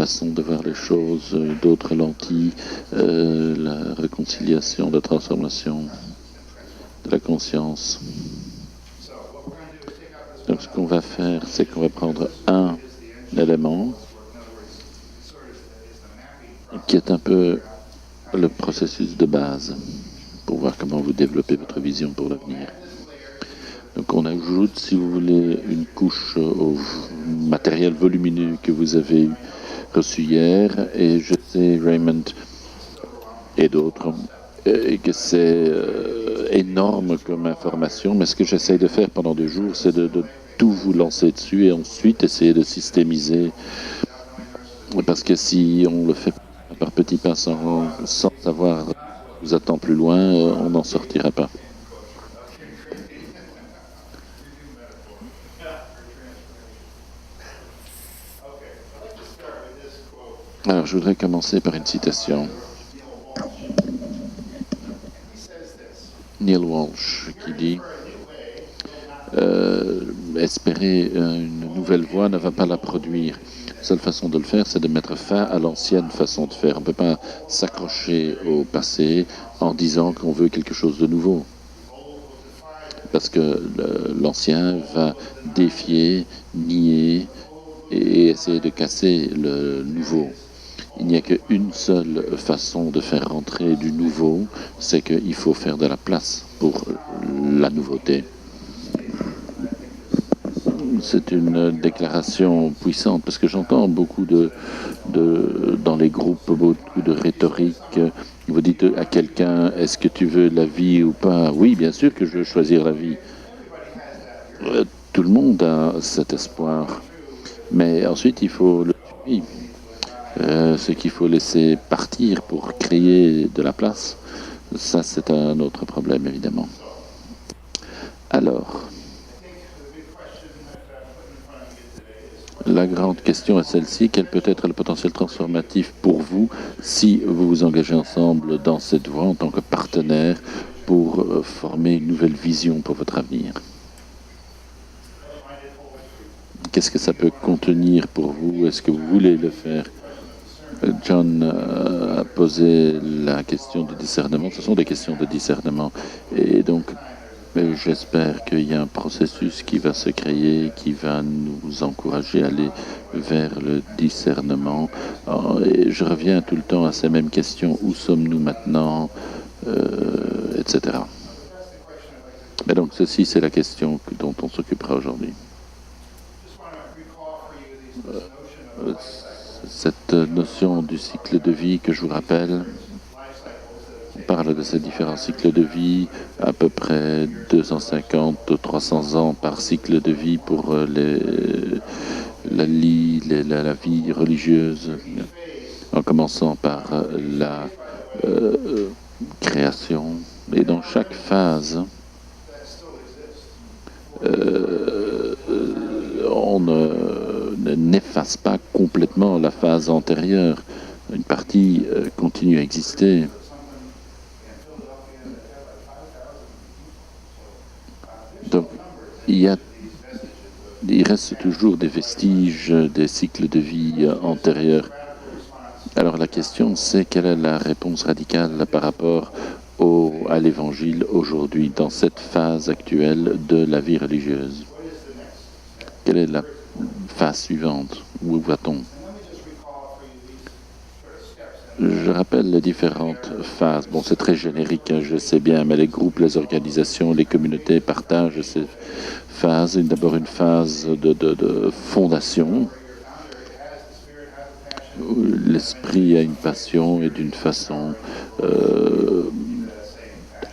façons de voir les choses, d'autres lentilles, la réconciliation, la transformation de la conscience. Donc ce qu'on va faire, c'est qu'on va prendre un élément qui est un peu le processus de base pour voir comment vous développez votre vision pour l'avenir. Donc on ajoute, si vous voulez, une couche au matériel volumineux que vous avez reçu hier, et je sais, Raymond et d'autres, que c'est énorme comme information, mais ce que j'essaye de faire pendant 2 jours, c'est de tout vous lancer dessus et ensuite essayer de systémiser, parce que si on le fait par petits pas sans savoir vous attend plus loin, on n'en sortira pas. Alors, je voudrais commencer par une citation. Neil Walsh qui dit espérer une nouvelle voie ne va pas la produire. La seule façon de le faire, c'est de mettre fin à l'ancienne façon de faire. On ne peut pas s'accrocher au passé en disant qu'on veut quelque chose de nouveau. Parce que l'ancien va défier, nier et essayer de casser le nouveau. Il n'y a qu'une seule façon de faire rentrer du nouveau, c'est qu'il faut faire de la place pour la nouveauté. C'est une déclaration puissante, parce que j'entends beaucoup dans les groupes, beaucoup de rhétorique. Vous dites à quelqu'un, est-ce que tu veux la vie ou pas? Oui, bien sûr que je veux choisir la vie. Tout le monde a cet espoir. Mais ensuite, il faut le suivre. Ce qu'il faut laisser partir pour créer de la place, ça c'est un autre problème évidemment. Alors, la grande question est celle-ci, quel peut être le potentiel transformatif pour vous si vous vous engagez ensemble dans cette voie en tant que partenaire pour former une nouvelle vision pour votre avenir? Qu'est-ce que ça peut contenir pour vous? Est-ce que vous voulez le faire? John a posé la question du discernement. Ce sont des questions de discernement. Et donc, j'espère qu'il y a un processus qui va se créer, qui va nous encourager à aller vers le discernement. Et je reviens tout le temps à ces mêmes questions. Où sommes-nous maintenant, etc. Mais donc, ceci, c'est la question dont on s'occupera aujourd'hui. Cette notion du cycle de vie que je vous rappelle, on parle de ces différents cycles de vie, à peu près 250-300 ans par cycle de vie pour la vie religieuse, en commençant par la création. Et dans chaque phase, on n'efface pas complètement la phase antérieure. Une partie continue à exister. Donc, il reste toujours des vestiges des cycles de vie antérieurs. Alors la question, c'est quelle est la réponse radicale par rapport à l'Évangile aujourd'hui, dans cette phase actuelle de la vie religieuse? Quelle est la phase suivante? Où va-t-on? Je rappelle les différentes phases. Bon, c'est très générique, hein, je sais bien, mais les groupes, les organisations, les communautés partagent ces phases. D'abord une phase de fondation, où l'esprit a une passion et d'une façon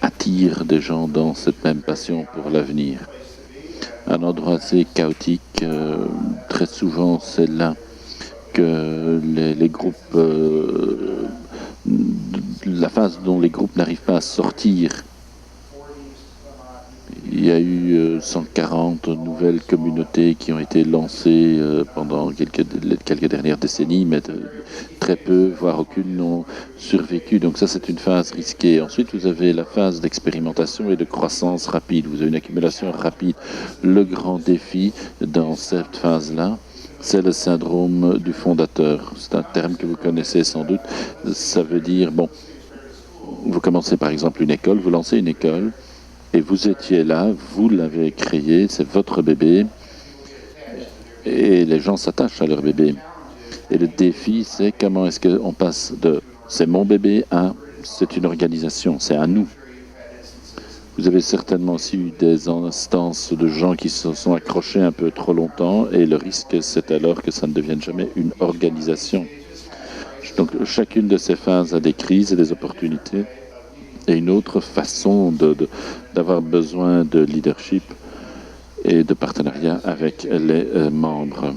attire des gens dans cette même passion pour l'avenir. Un endroit assez chaotique, très souvent c'est là que les groupes, la phase dont les groupes n'arrivent pas à sortir. Il y a eu 140 nouvelles communautés qui ont été lancées pendant quelques dernières décennies, mais très peu, voire aucune, n'ont survécu. Donc ça, c'est une phase risquée. Ensuite, vous avez la phase d'expérimentation et de croissance rapide. Vous avez une accumulation rapide. Le grand défi dans cette phase-là, c'est le syndrome du fondateur. C'est un terme que vous connaissez sans doute. Ça veut dire, bon, vous commencez par exemple une école, vous lancez une école, et vous étiez là, vous l'avez créé, c'est votre bébé, et les gens s'attachent à leur bébé. Et le défi, c'est comment est-ce qu'on passe de c'est mon bébé à c'est une organisation, c'est à nous. Vous avez certainement aussi eu des instances de gens qui se sont accrochés un peu trop longtemps, et le risque, c'est alors que ça ne devienne jamais une organisation. Donc chacune de ces phases a des crises et des opportunités, et une autre façon d'avoir besoin de leadership et de partenariat avec les membres.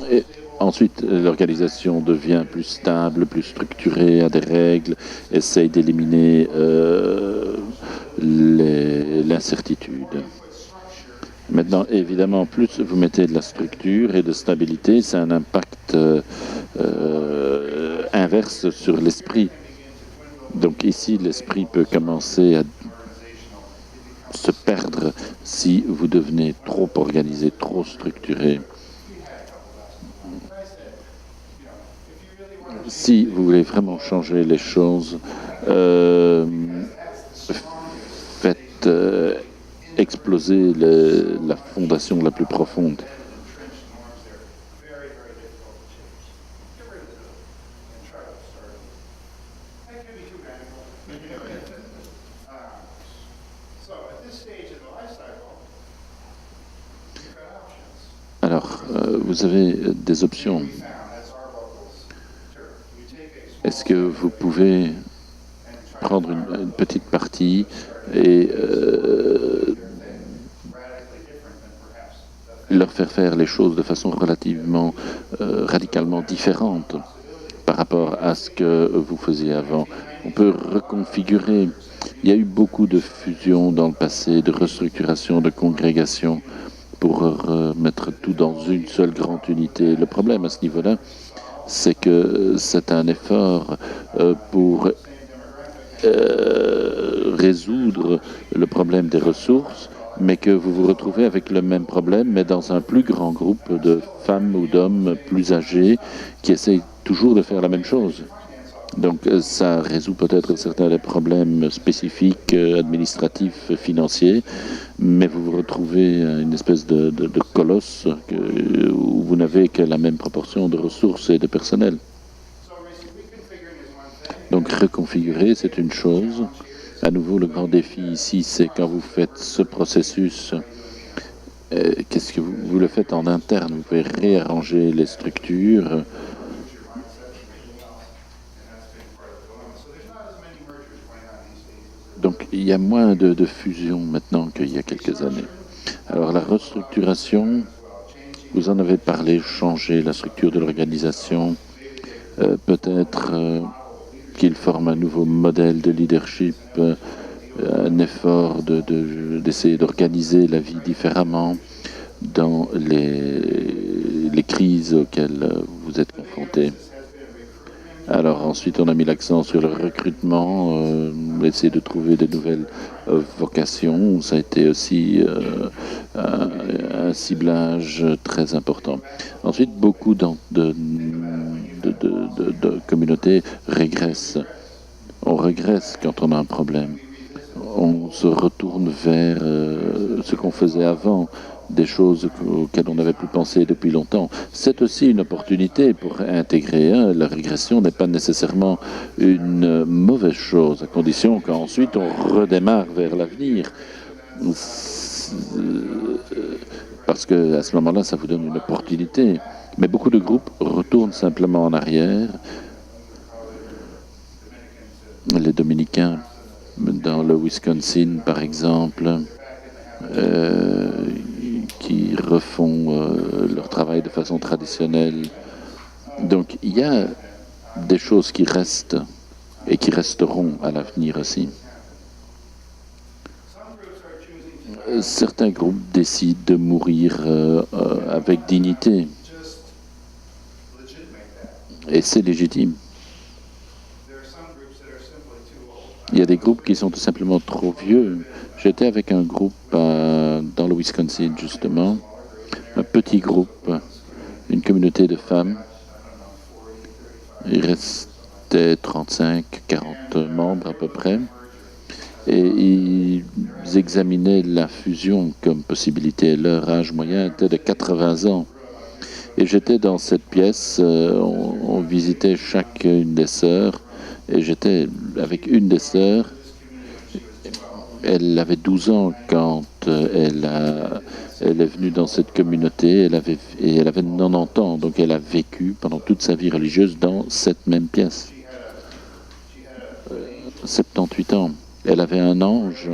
Et ensuite, l'organisation devient plus stable, plus structurée, a des règles, essaye d'éliminer l'incertitude. Maintenant, évidemment, plus vous mettez de la structure et de stabilité, ça a un impact inverse sur l'esprit. Donc ici, l'esprit peut commencer à se perdre si vous devenez trop organisé, trop structuré. Si vous voulez vraiment changer les choses, faites exploser la fondation la plus profonde. Alors, vous avez des options. Est-ce que vous pouvez prendre une petite partie et leur faire les choses de façon radicalement différente par rapport à ce que vous faisiez avant? On peut reconfigurer. Il y a eu beaucoup de fusions dans le passé, de restructuration, de congrégation pour remettre tout dans une seule grande unité. Le problème à ce niveau-là, c'est que c'est un effort pour résoudre le problème des ressources, mais que vous vous retrouvez avec le même problème, mais dans un plus grand groupe de femmes ou d'hommes plus âgés qui essayent toujours de faire la même chose. Donc ça résout peut-être certains des problèmes spécifiques, administratifs, financiers, mais vous vous retrouvez une espèce de colosse où vous n'avez que la même proportion de ressources et de personnel. Donc reconfigurer, c'est une chose. À nouveau, le grand défi ici, c'est quand vous faites ce processus, qu'est-ce que vous le faites en interne? Vous pouvez réarranger les structures. Donc il y a moins de fusion maintenant qu'il y a quelques années. Alors la restructuration, vous en avez parlé, changer la structure de l'organisation, peut-être qu'il forme un nouveau modèle de leadership, un effort d'essayer d'organiser la vie différemment dans les crises auxquelles vous êtes confrontés. Alors ensuite, on a mis l'accent sur le recrutement, essayer de trouver de nouvelles vocations. Ça a été aussi un ciblage très important. Ensuite, beaucoup de communautés régressent. On régresse quand on a un problème. On se retourne vers ce qu'on faisait avant, des choses auxquelles on n'avait plus pensé depuis longtemps. C'est aussi une opportunité pour intégrer. La régression n'est pas nécessairement une mauvaise chose, à condition qu'ensuite on redémarre vers l'avenir. Parce qu'à ce moment-là, ça vous donne une opportunité. Mais beaucoup de groupes retournent simplement en arrière. Les Dominicains, dans le Wisconsin, par exemple, qui refont leur travail de façon traditionnelle. Donc il y a des choses qui restent et qui resteront à l'avenir aussi. Certains groupes décident de mourir avec dignité. Et c'est légitime. Il y a des groupes qui sont tout simplement trop vieux. J'étais avec un groupe dans le Wisconsin, justement, un petit groupe une communauté de femmes. Il restait 35-40 membres à peu près. Et ils examinaient la fusion comme possibilité. Leur âge moyen était de 80 ans. Et j'étais dans cette pièce, on visitait chacune des sœurs, et j'étais avec une des sœurs. Elle avait 12 ans quand elle est venue dans cette communauté, elle avait 90 ans, donc elle a vécu pendant toute sa vie religieuse dans cette même pièce. 78 ans. Elle avait un ange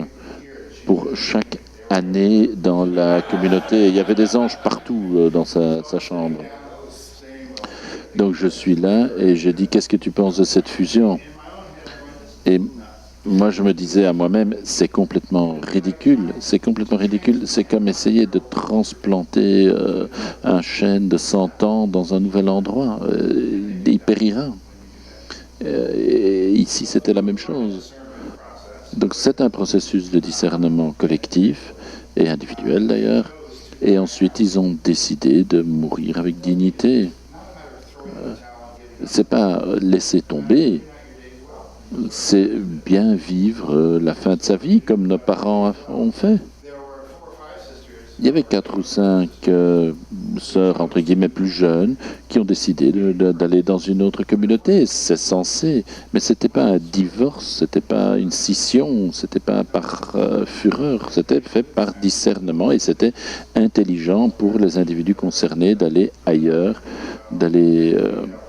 pour chaque année dans la communauté. Il y avait des anges partout dans sa chambre. Donc je suis là et je dis, qu'est-ce que tu penses de cette fusion? Et moi je me disais à moi-même, c'est complètement ridicule. C'est complètement ridicule. C'est comme essayer de transplanter un chêne de 100 ans dans un nouvel endroit. Il périra. Et ici c'était la même chose. Donc c'est un processus de discernement collectif et individuel d'ailleurs. Et ensuite ils ont décidé de mourir avec dignité. C'est pas laisser tomber, c'est bien vivre la fin de sa vie comme nos parents ont fait. Il y avait 4 ou 5 sœurs, entre guillemets, plus jeunes, qui ont décidé d'aller dans une autre communauté. C'est censé, mais c'était pas un divorce, c'était pas une scission, c'était pas par fureur, c'était fait par discernement et c'était intelligent pour les individus concernés d'aller ailleurs, d'aller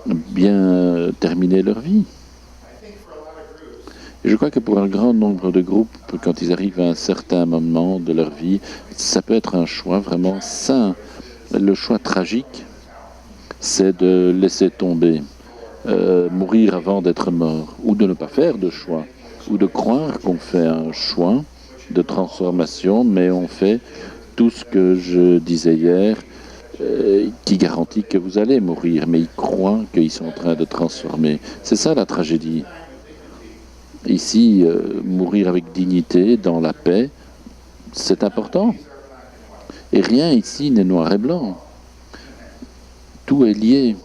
bien terminer leur vie. Et je crois que pour un grand nombre de groupes, quand ils arrivent à un certain moment de leur vie, ça peut être un choix vraiment sain. Le choix tragique, c'est de laisser tomber, mourir avant d'être mort, ou de ne pas faire de choix, ou de croire qu'on fait un choix de transformation, mais on fait tout ce que je disais hier, qui garantit que vous allez mourir, mais ils croient qu'ils sont en train de transformer. C'est ça la tragédie. Ici, mourir avec dignité, dans la paix, c'est important. Et rien ici n'est noir et blanc. Tout est lié.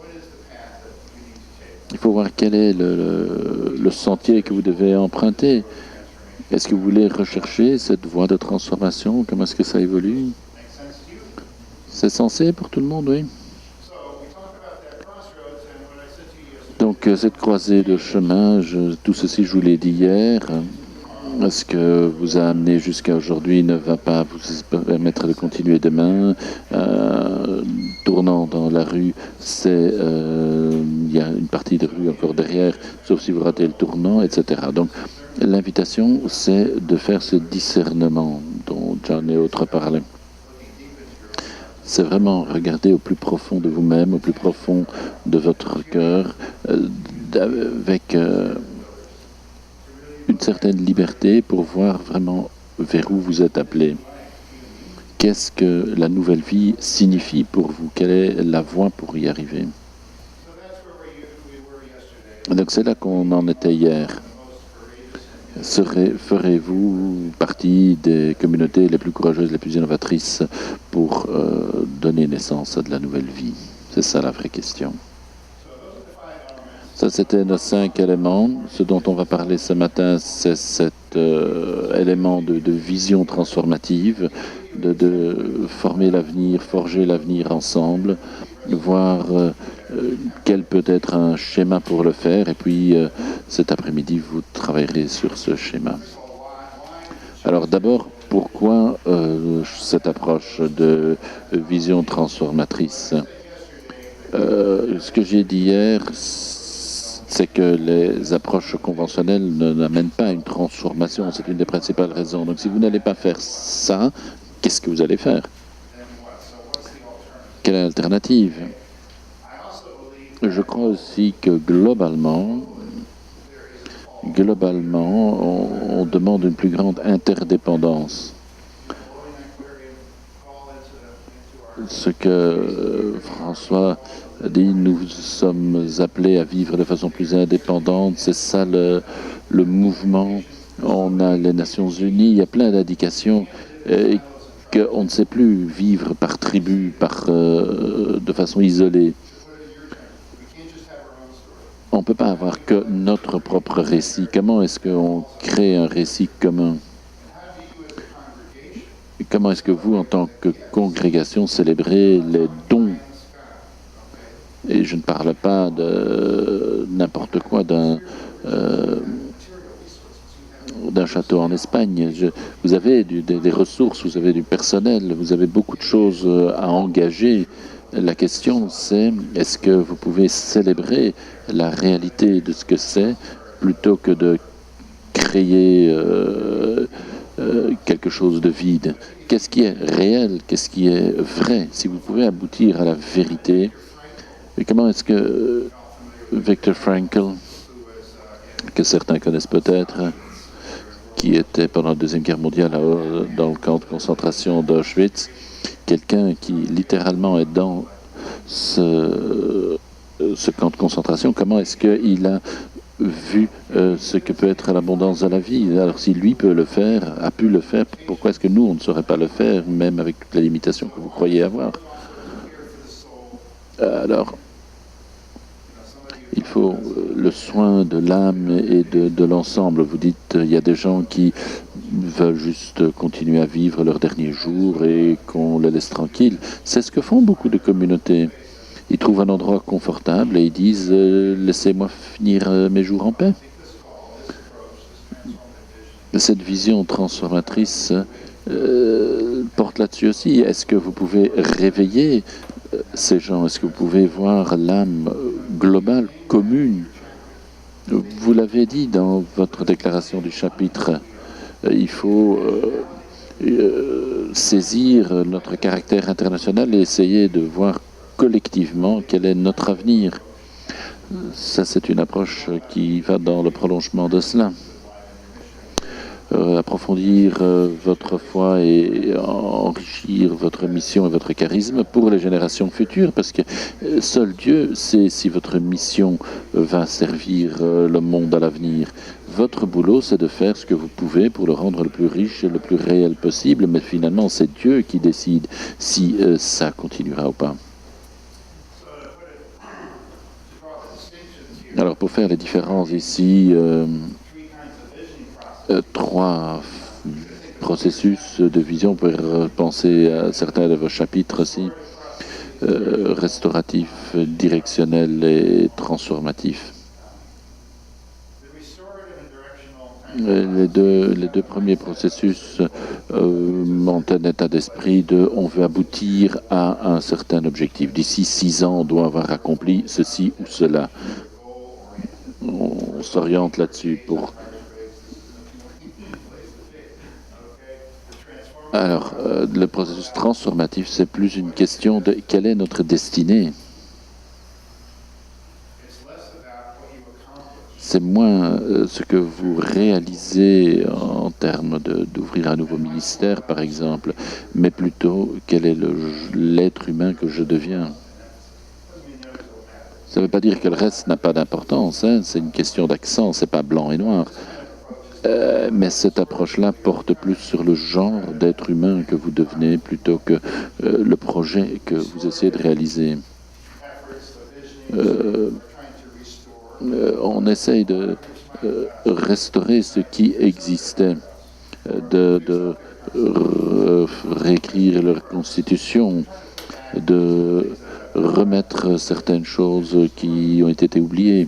Il faut voir quel est le sentier que vous devez emprunter. Est-ce que vous voulez rechercher cette voie de transformation? Comment est-ce que ça évolue? C'est censé pour tout le monde, oui. Donc cette croisée de chemin, tout ceci je vous l'ai dit hier, ce que vous a amené jusqu'à aujourd'hui ne va pas vous permettre de continuer demain. Tournant dans la rue, il y a une partie de rue encore derrière, sauf si vous ratez le tournant, etc. Donc l'invitation, c'est de faire ce discernement dont John et autres parlaient. C'est vraiment regarder au plus profond de vous-même, au plus profond de votre cœur, avec une certaine liberté pour voir vraiment vers où vous êtes appelé. Qu'est-ce que la nouvelle vie signifie pour vous? Quelle est la voie pour y arriver? Donc c'est là qu'on en était hier. Ferez-vous partie des communautés les plus courageuses, les plus innovatrices pour donner naissance à de la nouvelle vie? C'est ça la vraie question. Ça, c'était nos 5 éléments. Ce dont on va parler ce matin, c'est cet élément de vision transformative, de former l'avenir, forger l'avenir ensemble, voir quel peut être un schéma pour le faire. Et puis, cet après-midi, vous travaillerez sur ce schéma. Alors d'abord, pourquoi cette approche de vision transformatrice? Ce que j'ai dit hier, c'est que les approches conventionnelles n'amènent pas à une transformation. C'est une des principales raisons. Donc si vous n'allez pas faire ça, qu'est-ce que vous allez faire? Quelle est l'alternative? Je crois aussi que globalement, on demande une plus grande interdépendance. Ce que François a dit, nous sommes appelés à vivre de façon plus indépendante, c'est ça le mouvement. On a les Nations Unies, il y a plein d'indications qu'on ne sait plus vivre par tribu, de façon isolée. On ne peut pas avoir que notre propre récit. Comment est-ce qu'on crée un récit commun? Comment est-ce que vous, en tant que congrégation, célébrez les dons? Et je ne parle pas de n'importe quoi, d'un château en Espagne. Vous avez des ressources, vous avez du personnel, vous avez beaucoup de choses à engager. La question, c'est est-ce que vous pouvez célébrer la réalité de ce que c'est plutôt que de créer quelque chose de vide? Qu'est-ce qui est réel? Qu'est-ce qui est vrai? Si vous pouvez aboutir à la vérité, et comment est-ce que Viktor Frankl, que certains connaissent peut-être, qui était pendant la Deuxième Guerre mondiale dans le camp de concentration d'Auschwitz, quelqu'un qui littéralement est dans ce camp de concentration, comment est-ce qu'il a vu ce que peut être l'abondance de la vie? Alors si lui peut le faire, a pu le faire, pourquoi est-ce que nous, on ne saurait pas le faire, même avec toutes les limitations que vous croyez avoir? Alors, il faut le soin de l'âme et de l'ensemble. Vous dites, il y a des gens qui veulent juste continuer à vivre leurs derniers jours et qu'on les laisse tranquilles. C'est ce que font beaucoup de communautés. Ils trouvent un endroit confortable et ils disent, laissez-moi finir mes jours en paix. Cette vision transformatrice porte là-dessus aussi. Est-ce que vous pouvez réveiller ces gens? Est-ce que vous pouvez voir l'âme globale, commune? Vous l'avez dit dans votre déclaration du chapitre, il faut saisir notre caractère international et essayer de voir collectivement quel est notre avenir. Ça, c'est une approche qui va dans le prolongement de cela. Approfondir votre foi et enrichir votre mission et votre charisme pour les générations futures, parce que seul Dieu sait si votre mission va servir le monde à l'avenir. Votre boulot, c'est de faire ce que vous pouvez pour le rendre le plus riche et le plus réel possible, mais finalement, c'est Dieu qui décide si ça continuera ou pas. Alors, pour faire les différences ici, trois processus de vision. Vous pouvez penser à certains de vos chapitres aussi, restauratif, directionnel et transformatif. Les deux premiers processus ont un état d'esprit de on veut aboutir à un certain objectif. D'ici 6 ans, on doit avoir accompli ceci ou cela. On s'oriente là-dessus pour... Alors, le processus transformatif, c'est plus une question de quelle est notre destinée. C'est moins ce que vous réalisez en termes d'ouvrir un nouveau ministère, par exemple, mais plutôt quel est l'être humain que je deviens. Ça ne veut pas dire que le reste n'a pas d'importance, hein, c'est une question d'accent, c'est pas blanc et noir. Mais cette approche-là porte plus sur le genre d'être humain que vous devenez plutôt que le projet que vous essayez de réaliser. On essaye de restaurer ce qui existait, de réécrire leur constitution, de remettre certaines choses qui ont été oubliées.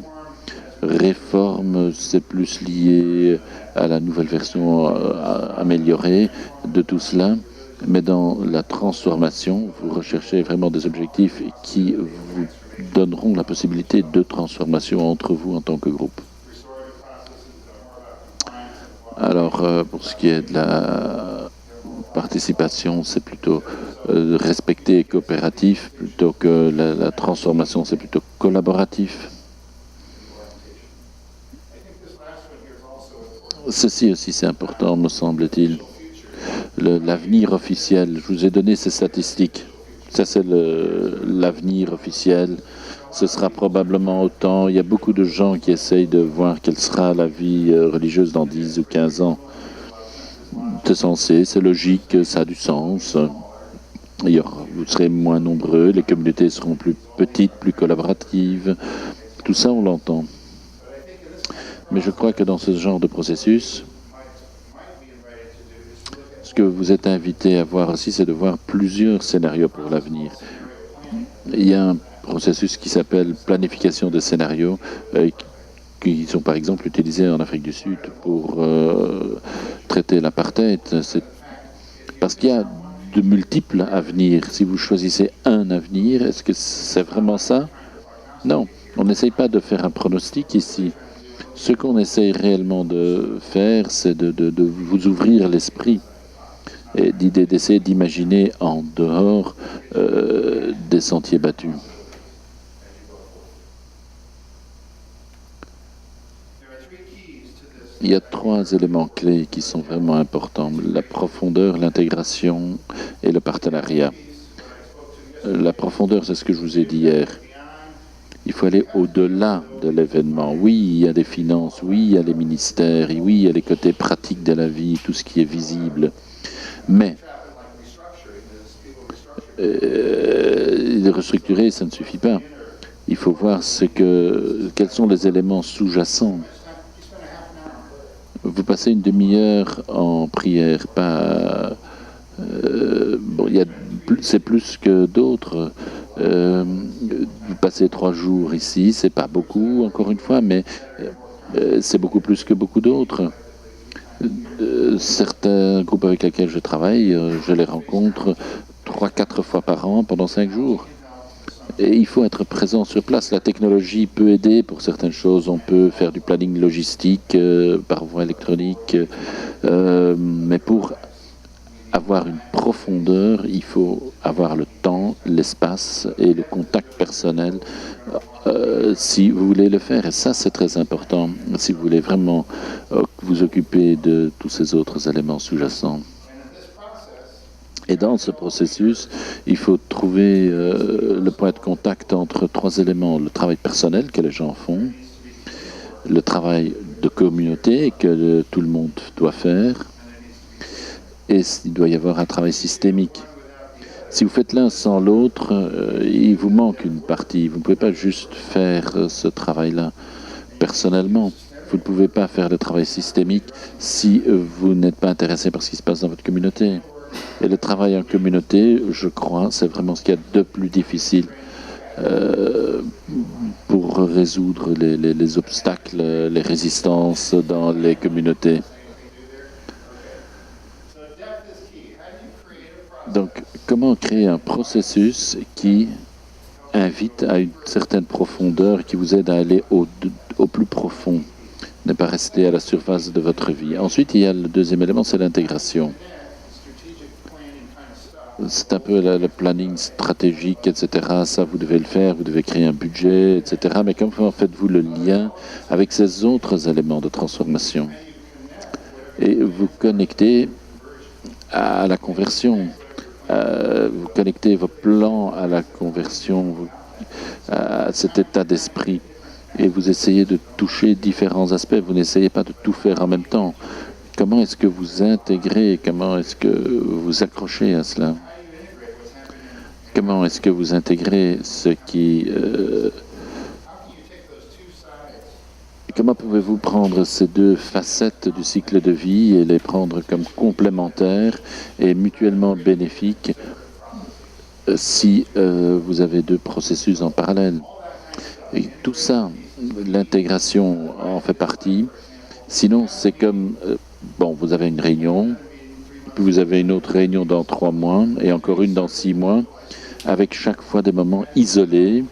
Réforme, c'est plus lié à la nouvelle version améliorée de tout cela. Mais dans la transformation, vous recherchez vraiment des objectifs qui vous donneront la possibilité de transformation entre vous en tant que groupe. Alors, pour ce qui est de la participation, c'est plutôt respecté et coopératif, plutôt que la transformation, c'est plutôt collaboratif. Ceci aussi, c'est important, me semble-t-il. L'avenir officiel, je vous ai donné ces statistiques. Ça, c'est l'avenir officiel. Ce sera probablement autant. Il y a beaucoup de gens qui essayent de voir quelle sera la vie religieuse dans 10 ou 15 ans. c'est censé, c'est logique, ça a du sens. Vous serez moins nombreux, les communautés seront plus petites, plus collaboratives. Tout ça, on l'entend. Mais je crois que dans ce genre de processus, ce que vous êtes invité à voir aussi, c'est de voir plusieurs scénarios pour l'avenir. Il y a un processus qui s'appelle planification de scénarios, qui sont par exemple utilisés en Afrique du Sud pour traiter l'apartheid. Parce qu'il y a de multiples avenirs. Si vous choisissez un avenir, est-ce que c'est vraiment ça? Non, on n'essaye pas de faire un pronostic ici. Ce qu'on essaye réellement de faire, c'est de vous ouvrir l'esprit et d'essayer d'imaginer en dehors des sentiers battus. Il y a 3 éléments clés qui sont vraiment importants: la profondeur, l'intégration et le partenariat. La profondeur, c'est ce que je vous ai dit hier. Il faut aller au-delà de l'événement. Oui, il y a des finances, oui, il y a les ministères, oui, il y a les côtés pratiques de la vie, tout ce qui est visible. Mais restructurer, ça ne suffit pas. Il faut voir quels sont les éléments sous-jacents. Vous passez une demi-heure en prière, c'est plus que d'autres. Vous passez 3 jours ici, c'est pas beaucoup, encore une fois, mais c'est beaucoup plus que beaucoup d'autres. Certains groupes avec lesquels je travaille, je les rencontre 3-4 fois par an pendant 5 jours. Et il faut être présent sur place. La technologie peut aider pour certaines choses. On peut faire du planning logistique par voie électronique. Mais pour avoir une profondeur, il faut avoir le temps, l'espace et le contact personnel si vous voulez le faire. Et ça, c'est très important si vous voulez vraiment vous occuper de tous ces autres éléments sous-jacents. Et dans ce processus, il faut trouver le point de contact entre 3 éléments: le travail personnel que les gens font, le travail de communauté que tout le monde doit faire, et il doit y avoir un travail systémique. Si vous faites l'un sans l'autre, il vous manque une partie. Vous ne pouvez pas juste faire ce travail-là personnellement. Vous ne pouvez pas faire le travail systémique si vous n'êtes pas intéressé par ce qui se passe dans votre communauté. Et le travail en communauté, je crois, c'est vraiment ce qu'il y a de plus difficile pour résoudre les obstacles, les résistances dans les communautés. Donc, comment créer un processus qui invite à une certaine profondeur, qui vous aide à aller au plus profond, ne pas rester à la surface de votre vie. Ensuite, il y a le deuxième élément, c'est l'intégration. C'est un peu le planning stratégique, etc. Ça, vous devez le faire, vous devez créer un budget, etc. Mais comment faites-vous le lien avec ces autres éléments de transformation? Et vous connectez à la conversion. Vous connectez vos plans à la conversion, à cet état d'esprit. Et vous essayez de toucher différents aspects. Vous n'essayez pas de tout faire en même temps. Comment est-ce que vous intégrez? Comment est-ce que vous accrochez à cela? Comment est-ce que vous intégrez ce qui... Comment pouvez-vous prendre ces 2 facettes du cycle de vie et les prendre comme complémentaires et mutuellement bénéfiques si vous avez 2 processus en parallèle? Et tout ça, l'intégration en fait partie. Sinon, c'est comme... vous avez une réunion, puis vous avez une autre réunion dans 3 mois, et encore une dans 6 mois, avec chaque fois des moments isolés.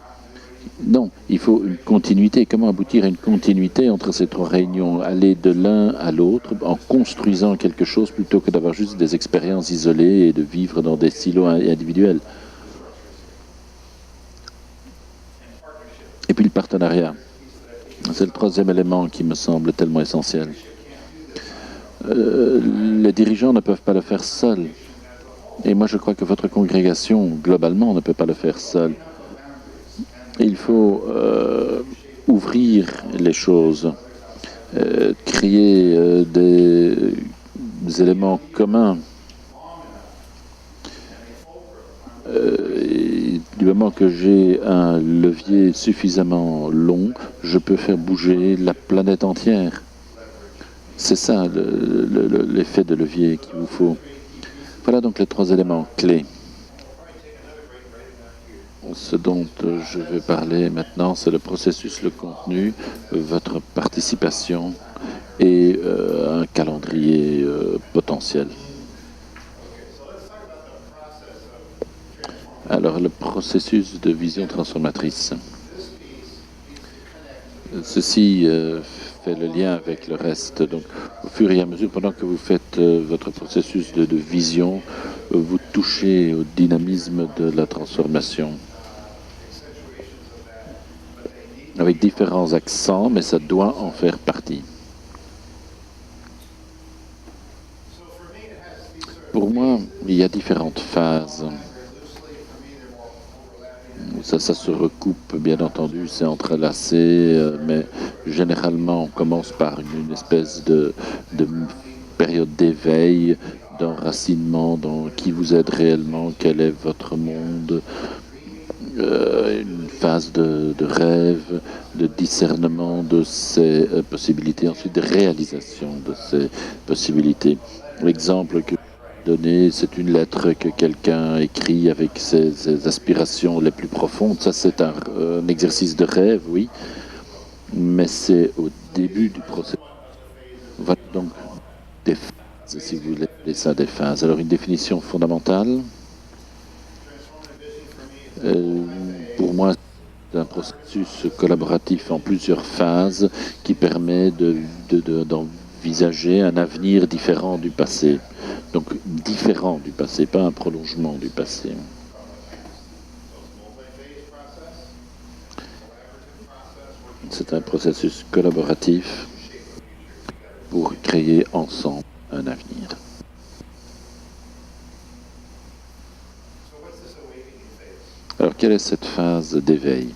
Non, il faut une continuité. Comment aboutir à une continuité entre ces 3 réunions? Aller de l'un à l'autre en construisant quelque chose plutôt que d'avoir juste des expériences isolées et de vivre dans des silos individuels. Et puis le partenariat. C'est le 3e élément qui me semble tellement essentiel. Les dirigeants ne peuvent pas le faire seuls. Et moi, je crois que votre congrégation, globalement, ne peut pas le faire seule. Il faut ouvrir les choses, créer éléments communs. Du moment que j'ai un levier suffisamment long, je peux faire bouger la planète entière. C'est ça l'effet de levier qu'il vous faut. Voilà donc les 3 éléments clés. Ce dont je vais parler maintenant, c'est le processus, le contenu, votre participation et un calendrier potentiel. Alors, le processus de vision transformatrice. Ceci fait le lien avec le reste. Donc, au fur et à mesure, pendant que vous faites votre processus de vision, vous touchez au dynamisme de la transformation. Avec différents accents, mais ça doit en faire partie. Pour moi, il y a différentes phases. Ça se recoupe, bien entendu, c'est entrelacé, mais généralement, on commence par une espèce de période d'éveil, d'enracinement dans qui vous êtes réellement, quel est votre monde, une phase de rêve, de discernement de ces possibilités, ensuite de réalisation de ces possibilités. L'exemple que donné, c'est une lettre que quelqu'un écrit avec ses aspirations les plus profondes. Ça, c'est un exercice de rêve, oui, mais c'est au début du processus. Voilà donc des phases, si vous voulez appeler ça des phases. Alors, une définition fondamentale, pour moi, c'est un processus collaboratif en plusieurs phases qui permet d'envisager un avenir différent du passé. Donc différent du passé, pas un prolongement du passé. C'est un processus collaboratif pour créer ensemble un avenir. Alors quelle est cette phase d'éveil ?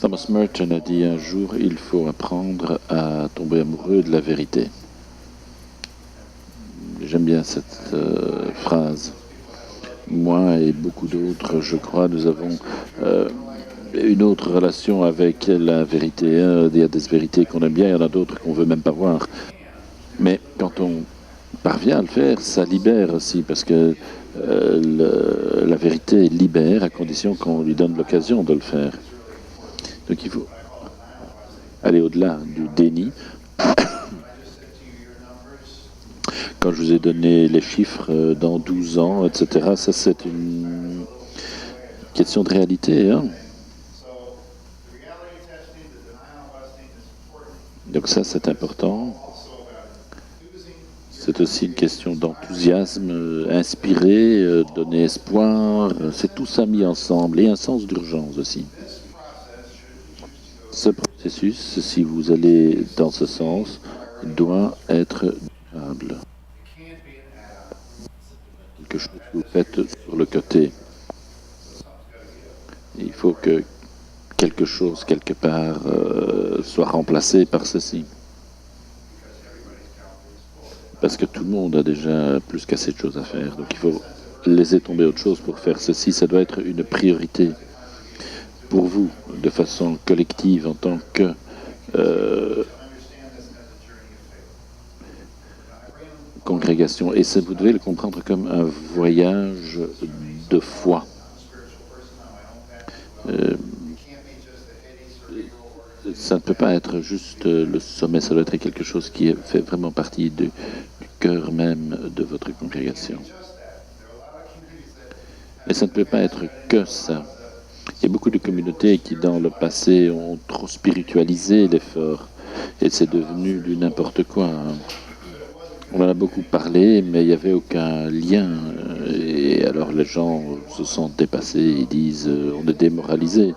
Thomas Merton a dit un jour, il faut apprendre à tomber amoureux de la vérité. J'aime bien cette phrase. Moi et beaucoup d'autres, je crois, nous avons une autre relation avec la vérité. Il y a des vérités qu'on aime bien, il y en a d'autres qu'on ne veut même pas voir. Mais quand on parvient à le faire, ça libère aussi, parce que la vérité libère à condition qu'on lui donne l'occasion de le faire. Donc il faut aller au-delà du déni. Quand je vous ai donné les chiffres dans 12 ans, etc., ça c'est une question de réalité. Hein. Donc ça c'est important. C'est aussi une question d'enthousiasme, inspirer, donner espoir. C'est tout ça mis ensemble et un sens d'urgence aussi. Ce processus, si vous allez dans ce sens, doit être durable. Quelque chose que vous faites sur le côté. Il faut que quelque chose, quelque part, soit remplacé par ceci. Parce que tout le monde a déjà plus qu'assez de choses à faire. Donc il faut laisser tomber autre chose pour faire ceci. Ça doit être une priorité pour vous, de façon collective, en tant que congrégation. Et ça, vous devez le comprendre comme un voyage de foi. Ça ne peut pas être juste le sommet, ça doit être quelque chose qui fait vraiment partie du cœur même de votre congrégation. Mais ça ne peut pas être que ça. Il y a beaucoup de communautés qui, dans le passé, ont trop spiritualisé l'effort. Et c'est devenu du n'importe quoi. On en a beaucoup parlé, mais il n'y avait aucun lien. Et alors les gens se sentent dépassés, ils disent on est démoralisé.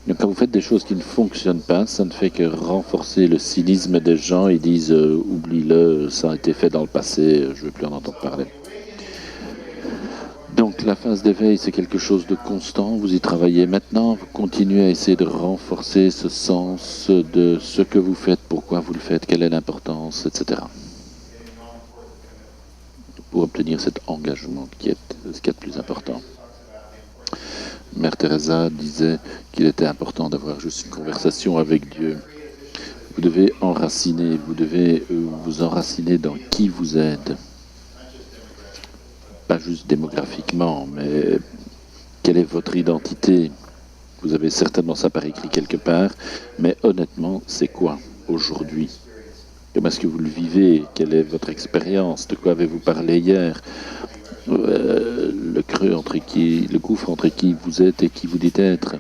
Donc quand vous faites des choses qui ne fonctionnent pas, ça ne fait que renforcer le cynisme des gens. Ils disent oublie-le, ça a été fait dans le passé, je ne veux plus en entendre parler. Donc la phase d'éveil, c'est quelque chose de constant, vous y travaillez maintenant, vous continuez à essayer de renforcer ce sens de ce que vous faites, pourquoi vous le faites, quelle est l'importance, etc. pour obtenir cet engagement qui est ce qu'il y a de plus important. Mère Teresa disait qu'il était important d'avoir juste une conversation avec Dieu. Vous devez enraciner, vous devez vous enraciner dans qui vous êtes. Pas juste démographiquement, mais quelle est votre identité? Vous avez certainement ça par écrit quelque part, mais honnêtement, c'est quoi aujourd'hui? Comment est-ce que vous le vivez? Quelle est votre expérience? De quoi avez-vous parlé hier? Le gouffre entre qui vous êtes et qui vous dites être.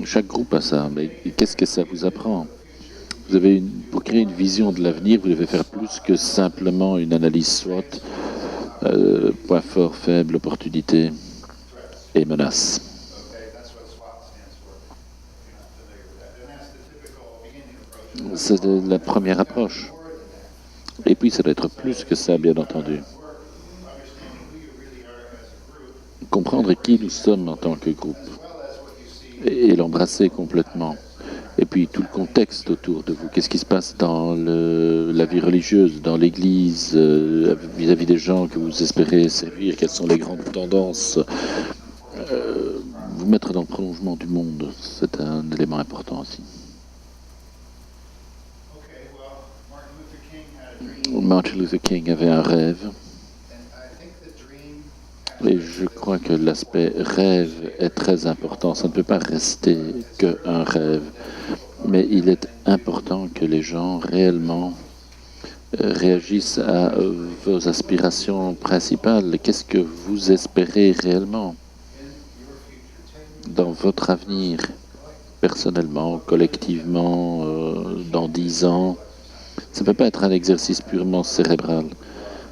Chaque groupe a ça, mais qu'est-ce que ça vous apprend? Pour créer une vision de l'avenir, vous devez faire plus que simplement une analyse SWOT, points forts, faibles, opportunités et menaces. C'est la première approche. Et puis ça doit être plus que ça, bien entendu. Comprendre qui nous sommes en tant que groupe et l'embrasser complètement. Et puis tout le contexte autour de vous. Qu'est-ce qui se passe dans la vie religieuse, dans l'Église, vis-à-vis des gens que vous espérez servir? Quelles sont les grandes tendances? Vous mettre dans le prolongement du monde, c'est un élément important aussi. Martin Luther King avait un rêve. Et je crois que l'aspect rêve est très important. Ça ne peut pas rester qu'un rêve. Mais il est important que les gens réellement réagissent à vos aspirations principales. Qu'est-ce que vous espérez réellement dans votre avenir, personnellement, collectivement, dans 10 ans? Ça ne peut pas être un exercice purement cérébral.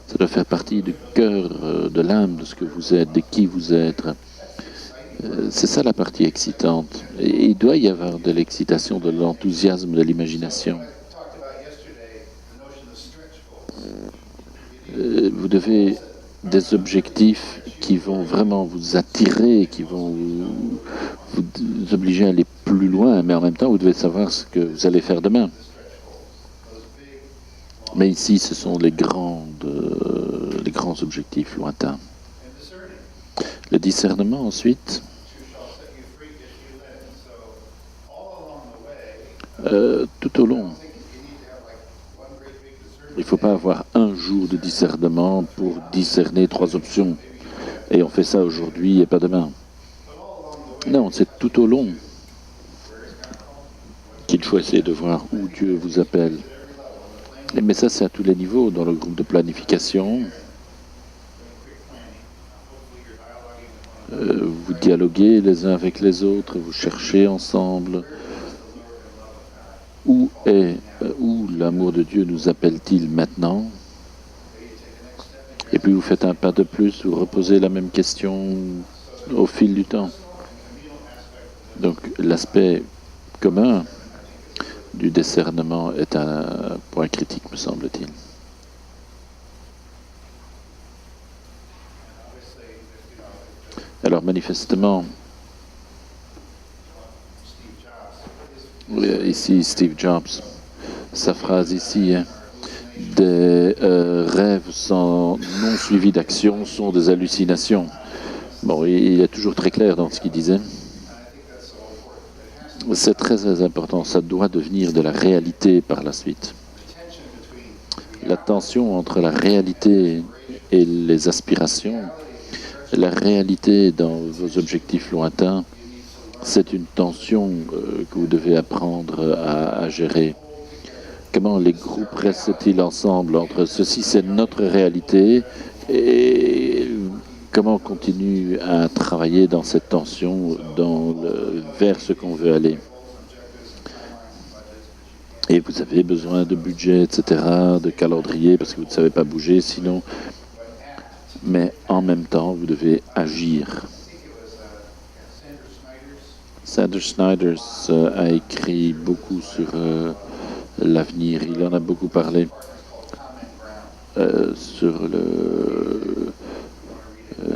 Ça doit faire partie du cœur, de l'âme, de ce que vous êtes, de qui vous êtes. C'est ça la partie excitante. Et il doit y avoir de l'excitation, de l'enthousiasme, de l'imagination. Vous devez des objectifs qui vont vraiment vous attirer, qui vont vous obliger à aller plus loin, mais en même temps, vous devez savoir ce que vous allez faire demain. Mais ici, ce sont les grands objectifs lointains. Le discernement, ensuite, tout au long. Il ne faut pas avoir un jour de discernement pour discerner 3 options. Et on fait ça aujourd'hui et pas demain. Non, c'est tout au long qu'il faut essayer de voir où Dieu vous appelle. Mais ça, c'est à tous les niveaux, dans le groupe de planification. Vous dialoguez les uns avec les autres, vous cherchez ensemble. Où l'amour de Dieu nous appelle-t-il maintenant? Et puis vous faites un pas de plus, vous reposez la même question au fil du temps. Donc l'aspect commun du discernement est un point critique, me semble-t-il. Alors manifestement, ici Steve Jobs, sa phrase ici, hein, des rêves non suivis d'action sont des hallucinations. Bon, il est toujours très clair dans ce qu'il disait. C'est très important, ça doit devenir de la réalité par la suite. La tension entre la réalité et les aspirations, la réalité dans vos objectifs lointains, c'est une tension que vous devez apprendre à gérer. Comment les groupes restent-ils ensemble entre ceci, c'est notre réalité, et comment on continue à travailler dans cette tension, vers ce qu'on veut aller. Et vous avez besoin de budget, etc., de calendrier, parce que vous ne savez pas bouger sinon. Mais en même temps, vous devez agir. Sanders Snyder a écrit beaucoup sur l'avenir. Il en a beaucoup parlé sur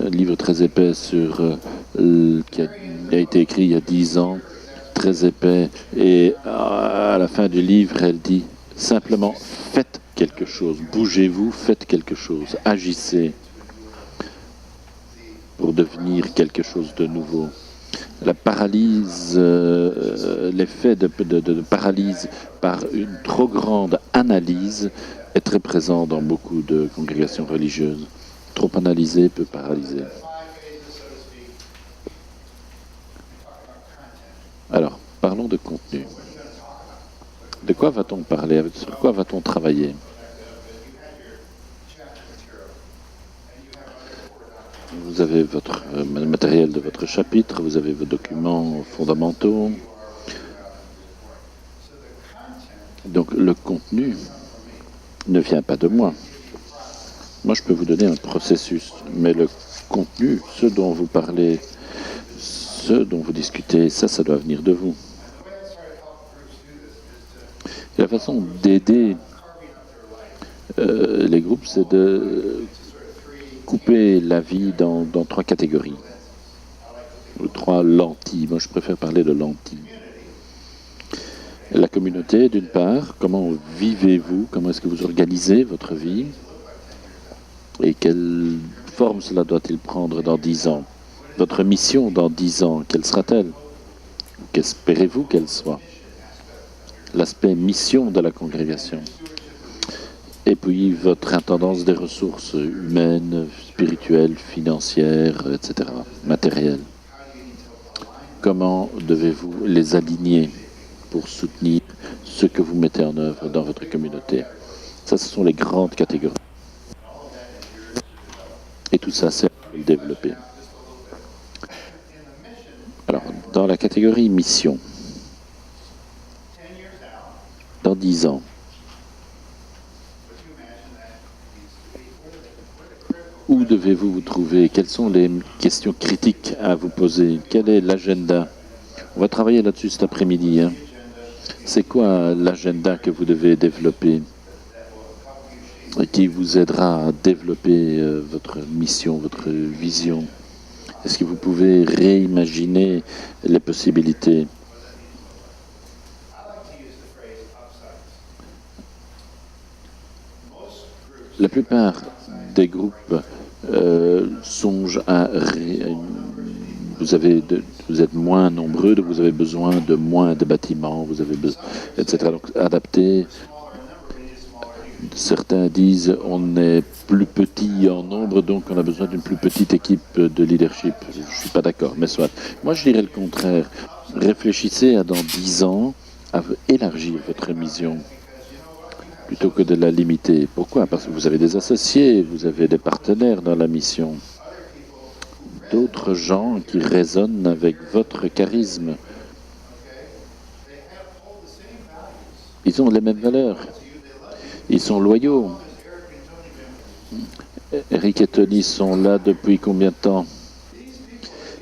un livre très épais qui a été écrit il y a 10 ans, très épais. Et à la fin du livre, elle dit simplement « faites quelque chose, bougez-vous, faites quelque chose, agissez pour devenir quelque chose de nouveau. La paralyse, l'effet de paralyse par une trop grande analyse est très présent dans beaucoup de congrégations religieuses. Trop analyser peut paralyser. Alors, parlons de contenu. De quoi va-t-on parler? Sur quoi va-t-on travailler? Vous avez votre matériel de votre chapitre, vous avez vos documents fondamentaux. Donc le contenu ne vient pas de moi. Moi, je peux vous donner un processus, mais le contenu, ce dont vous parlez, ce dont vous discutez, ça doit venir de vous. Et la façon d'aider les groupes, c'est de couper la vie dans 3 catégories, ou 3 lentilles. Moi, je préfère parler de lentilles. La communauté, d'une part, comment vivez-vous, comment est-ce que vous organisez votre vie, et quelle forme cela doit-il prendre dans 10 ans? Votre mission dans 10 ans, quelle sera-t-elle? Qu'espérez-vous qu'elle soit? L'aspect mission de la congrégation. Et puis votre intendance des ressources humaines, spirituelles, financières, etc., matérielles. Comment devez-vous les aligner pour soutenir ce que vous mettez en œuvre dans votre communauté? Ça, ce sont les grandes catégories. Et tout ça, c'est à le développer. Alors, dans la catégorie mission, dans 10 ans, où devez-vous vous trouver? Quelles sont les questions critiques à vous poser? Quel est l'agenda? On va travailler là-dessus cet après-midi. Hein. C'est quoi l'agenda que vous devez développer et qui vous aidera à développer votre mission, votre vision? Est-ce que vous pouvez réimaginer les possibilités? La plupart des groupes songent à... Vous êtes moins nombreux, donc vous avez besoin de moins de bâtiments, vous avez besoin, etc. Donc adapter. Certains disent on est plus petit en nombre, donc on a besoin d'une plus petite équipe de leadership. Je ne suis pas d'accord, mais soit. Moi, je dirais le contraire. Réfléchissez à dans 10 ans à élargir votre mission plutôt que de la limiter. Pourquoi? Parce que vous avez des associés, vous avez des partenaires dans la mission, d'autres gens qui résonnent avec votre charisme. Ils ont les mêmes valeurs. Ils sont loyaux. Eric et Tony sont là depuis combien de temps?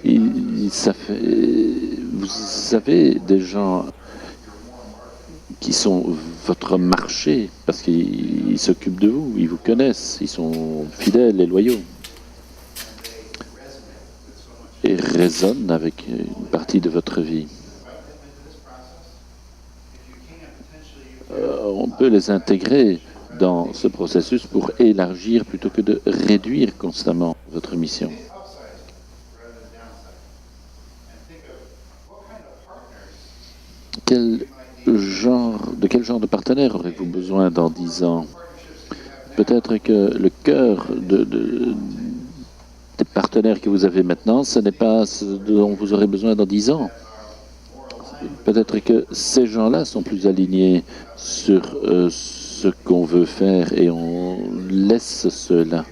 Vous avez des gens qui sont votre marché parce qu'ils s'occupent de vous, ils vous connaissent, ils sont fidèles et loyaux et résonnent avec une partie de votre vie. On peut les intégrer dans ce processus pour élargir plutôt que de réduire constamment votre mission. De quel genre de partenaire aurez-vous besoin dans 10 ans? Peut-être que le cœur des partenaires que vous avez maintenant, ce n'est pas ce dont vous aurez besoin dans 10 ans. Peut-être que ces gens-là sont plus alignés sur ce qu'on veut faire et on laisse ceux-là,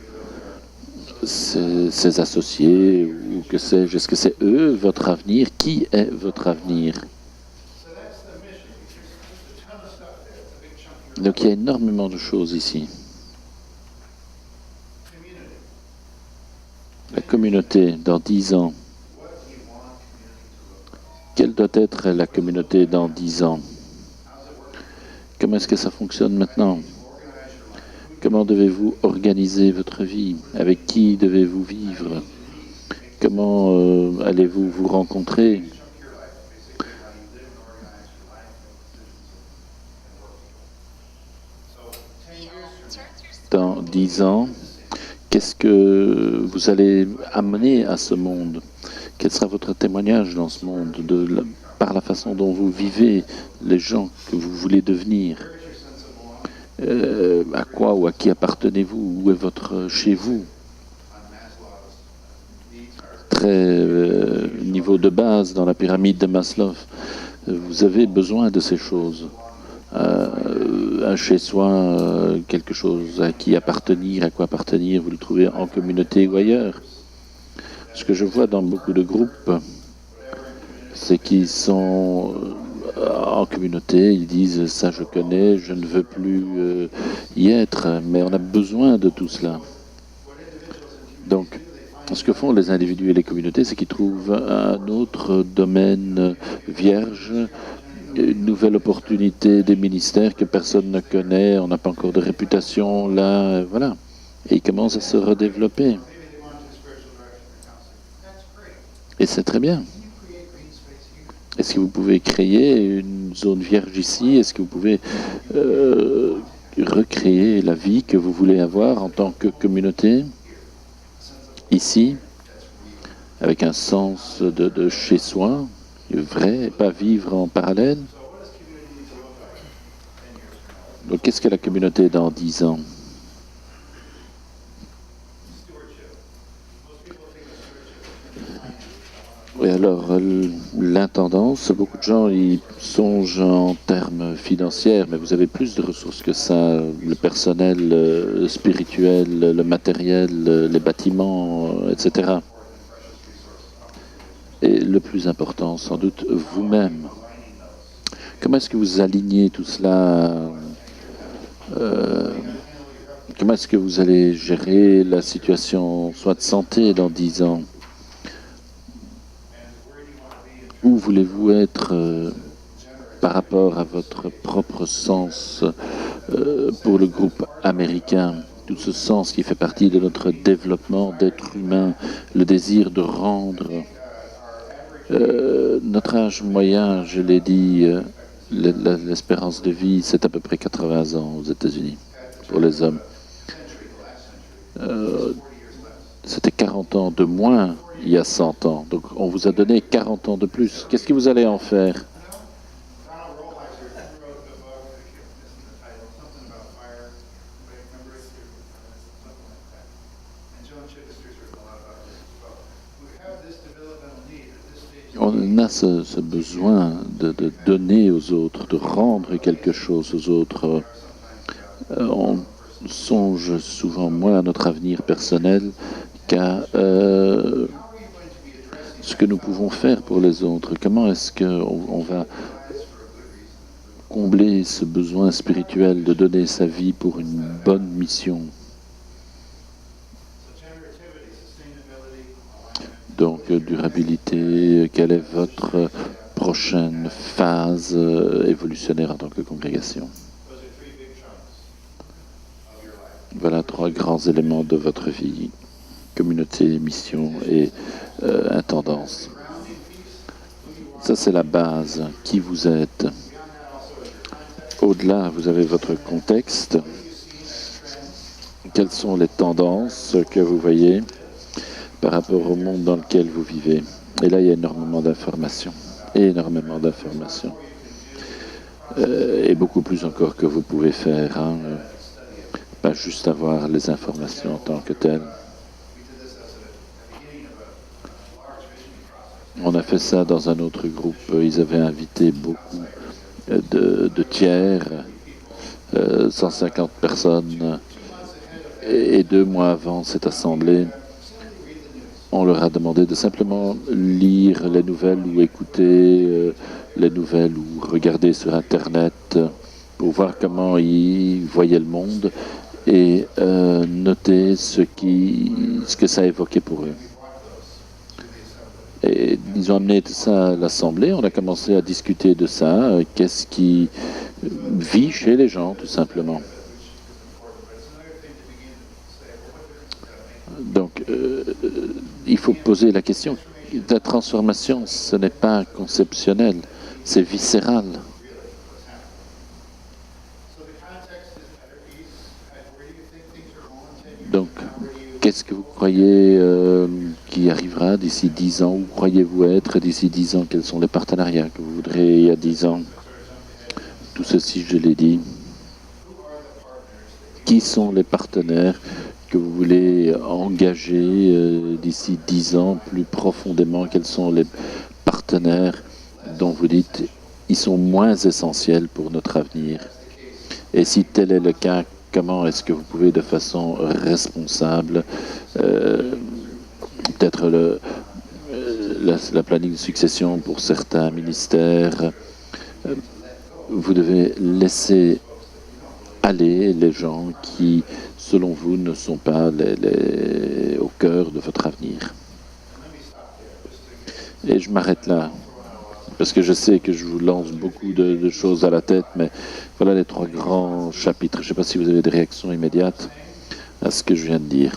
ses associés ou que sais-je. Est-ce que c'est eux votre avenir? Qui est votre avenir? Donc il y a énormément de choses ici. La communauté, dans 10 ans. Quelle doit être la communauté dans 10 ans? Comment est-ce que ça fonctionne maintenant? Comment devez-vous organiser votre vie? Avec qui devez-vous vivre? Comment allez-vous vous rencontrer? dans 10 ans, qu'est-ce que vous allez amener à ce monde? Quel sera votre témoignage dans ce monde par la façon dont vous vivez les gens que vous voulez devenir? À quoi ou à qui appartenez-vous? Où est votre chez vous? Très niveau de base dans la pyramide de Maslow. Vous avez besoin de ces choses. Un chez-soi, quelque chose à qui appartenir, à quoi appartenir, vous le trouvez en communauté ou ailleurs. Ce que je vois dans beaucoup de groupes, c'est qu'ils sont en communauté, ils disent ça je connais, je ne veux plus y être, mais on a besoin de tout cela. Donc, ce que font les individus et les communautés, c'est qu'ils trouvent un autre domaine vierge, une nouvelle opportunité des ministères que personne ne connaît, on n'a pas encore de réputation là, voilà. Et ils commencent à se redévelopper. Et c'est très bien. Est-ce que vous pouvez créer une zone vierge ici? Est-ce que vous pouvez recréer la vie que vous voulez avoir en tant que communauté ici, avec un sens de chez soi, vrai, et pas vivre en parallèle? Donc qu'est-ce que la communauté dans 10 ans? Oui, alors l'intendance, beaucoup de gens y songent en termes financiers, mais vous avez plus de ressources que ça. Le personnel spirituel, le matériel, les bâtiments, etc. Et le plus important, sans doute, vous-même. Comment est-ce que vous alignez tout cela? Comment est-ce que vous allez gérer la situation, soit de santé dans 10 ans? Où voulez-vous être par rapport à votre propre sens pour le groupe américain? Tout ce sens qui fait partie de notre développement d'être humain, le désir de rendre notre âge moyen, je l'ai dit, l'espérance de vie, c'est à peu près 80 ans aux États-Unis pour les hommes. C'était 40 ans de moins il y a 100 ans. Donc on vous a donné 40 ans de plus. Qu'est-ce que vous allez en faire? On a ce besoin de donner aux autres, de rendre quelque chose aux autres. On songe souvent moins à notre avenir personnel qu'à ce que nous pouvons faire pour les autres. Comment est-ce qu'on va combler ce besoin spirituel de donner sa vie pour une bonne mission? Donc, durabilité, quelle est votre prochaine phase évolutionnaire en tant que congrégation? Voilà 3 grands éléments de votre vie: communauté, mission et intendance. Ça, c'est la base. Qui vous êtes? Au-delà, vous avez votre contexte. Quelles sont les tendances que vous voyez par rapport au monde dans lequel vous vivez? Et là, il y a énormément d'informations. Énormément d'informations. Et beaucoup plus encore que vous pouvez faire. Hein. Pas juste avoir les informations en tant que telles. On a fait ça dans un autre groupe. Ils avaient invité beaucoup de tiers, 150 personnes. Et 2 mois avant cette assemblée, on leur a demandé de simplement lire les nouvelles ou écouter les nouvelles ou regarder sur Internet pour voir comment ils voyaient le monde et noter ce que ça évoquait pour eux. Et ils ont amené tout ça à l'Assemblée, on a commencé à discuter de ça, qu'est-ce qui vit chez les gens, tout simplement. Donc, il faut poser la question. La transformation, ce n'est pas conceptionnel, c'est viscéral. Donc, qu'est-ce que vous croyez qui arrivera d'ici 10 ans? Où croyez-vous être d'ici 10 ans? Quels sont les partenariats que vous voudrez il y a 10 ans? Tout ceci, je l'ai dit. Qui sont les partenaires que vous voulez engager d'ici 10 ans plus profondément? Quels sont les partenaires dont vous dites ils sont moins essentiels pour notre avenir? Et si tel est le cas, comment est-ce que vous pouvez de façon responsable, peut-être la planning de succession pour certains ministères, vous devez laisser aller les gens qui, selon vous, ne sont pas au cœur de votre avenir. Et je m'arrête là, parce que je sais que je vous lance beaucoup de choses à la tête, mais voilà les 3 grands chapitres. Je ne sais pas si vous avez des réactions immédiates à ce que je viens de dire.